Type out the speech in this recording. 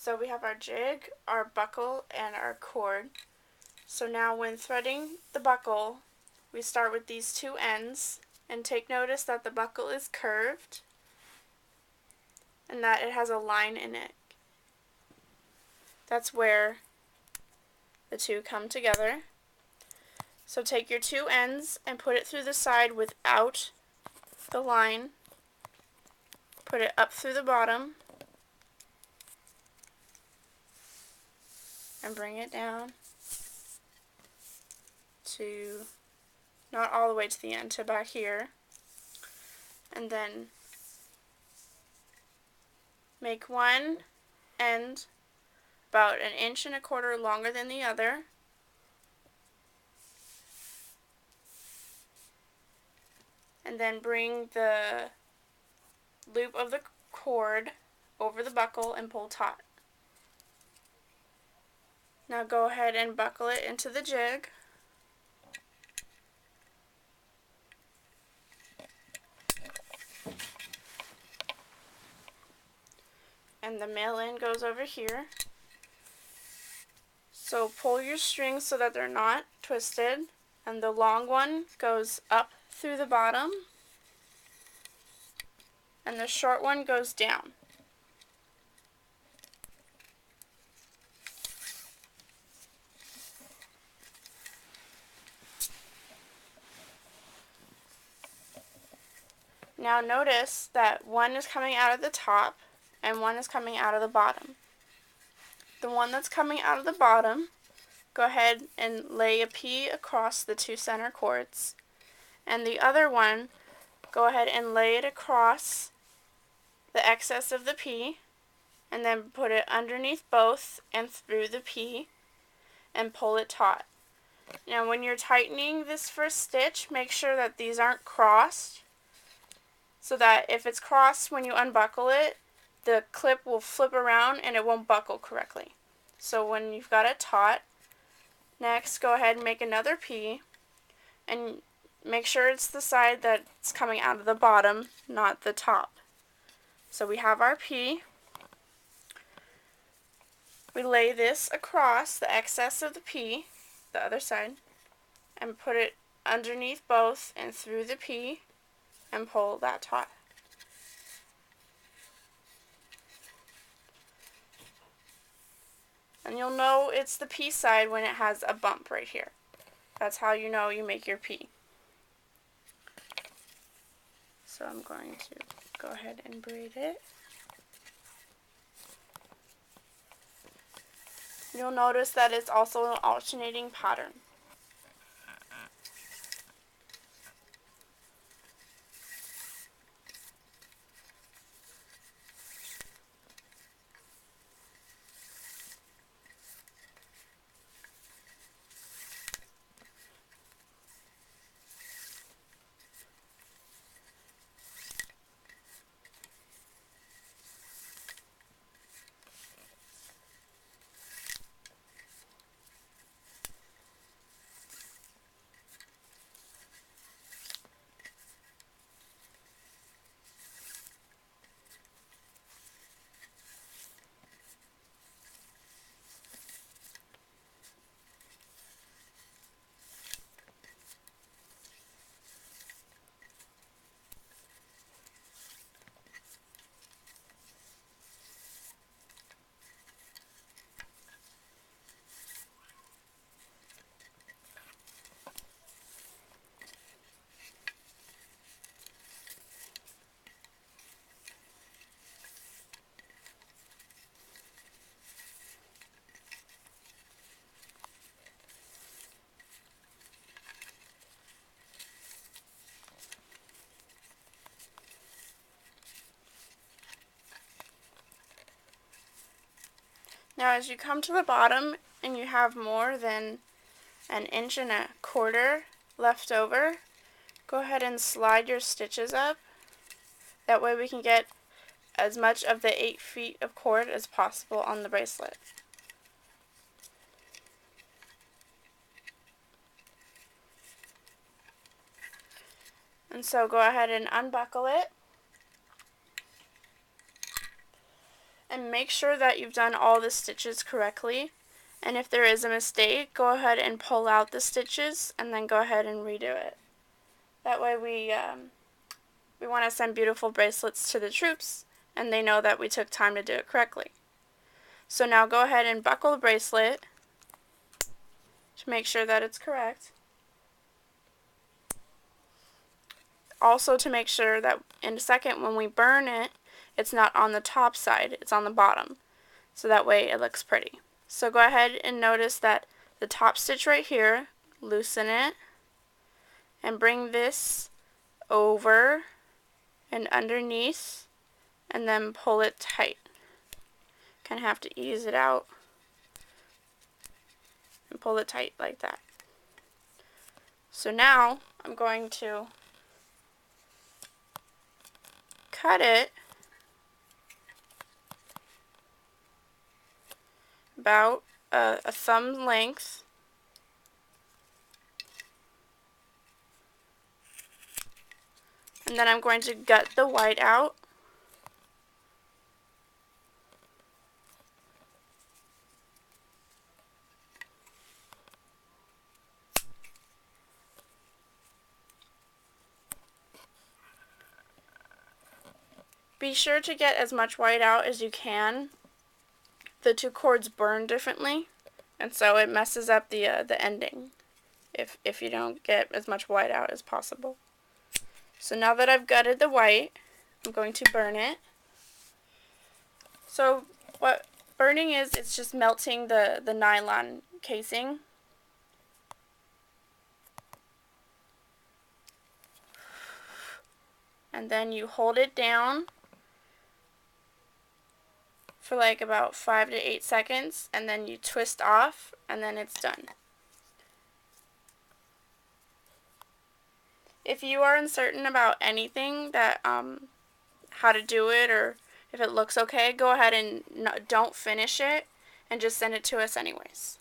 So we have our jig, our buckle, and our cord. So now when threading the buckle, we start with these two ends, and take notice that the buckle is curved and that it has a line in it. That's where the two come together. So take your two ends and put it through the side without the line. Put it up through the bottom and bring it down to, not all the way to the end, to back here. And then make one end about 1.25 inches longer than the other. And then bring the loop of the cord over the buckle and pull taut. Now go ahead and buckle it into the jig. And the male end goes over here. So pull your strings so that they're not twisted, and the long one goes up through the bottom and the short one goes down. Now notice that one is coming out of the top and one is coming out of the bottom. The one that's coming out of the bottom, go ahead and lay a P across the two center cords, and the other one, go ahead and lay it across the excess of the P, and then put it underneath both and through the P and pull it taut. Now when you're tightening this first stitch, make sure that these aren't crossed, so that if it's crossed when you unbuckle it, the clip will flip around and it won't buckle correctly. So when you've got it taut, next go ahead and make another P and make sure it's the side that's coming out of the bottom, not the top. So we have our P. We lay this across the excess of the P, the other side, and put it underneath both and through the P and pull that taut. And you'll know it's the P side when it has a bump right here. That's how you know you make your P. So I'm going to go ahead and braid it. You'll notice that it's also an alternating pattern. Now as you come to the bottom and you have more than 1.25 inches left over, go ahead and slide your stitches up. That way we can get as much of the 8 feet of cord as possible on the bracelet. And so go ahead and unbuckle it. and make sure that you've done all the stitches correctly. And if there is a mistake, go ahead and pull out the stitches and then go ahead and redo it. That way we want to send beautiful bracelets to the troops and they know that we took time to do it correctly. So now go ahead and buckle the bracelet to make sure that it's correct. Also to make sure that in a second when we burn it, it's not on the top side, it's on the bottom. So that way it looks pretty. So go ahead and notice that the top stitch right here, loosen it, and bring this over and underneath, and then pull it tight. Kind of have to ease it out and pull it tight like that. So now I'm going to cut it about a thumb length, and then I'm going to gut the white out. Be sure to get as much white out as you can. The two cords burn differently, and so it messes up the ending if you don't get as much white out as possible. So now that I've gutted the white, I'm going to burn it. So what burning is, it's just melting the nylon casing. And then you hold it down for like about 5 to 8 seconds, and then you twist off, and then it's done. If you are uncertain about anything that how to do it or if it looks okay, go ahead and don't finish it and just send it to us anyways.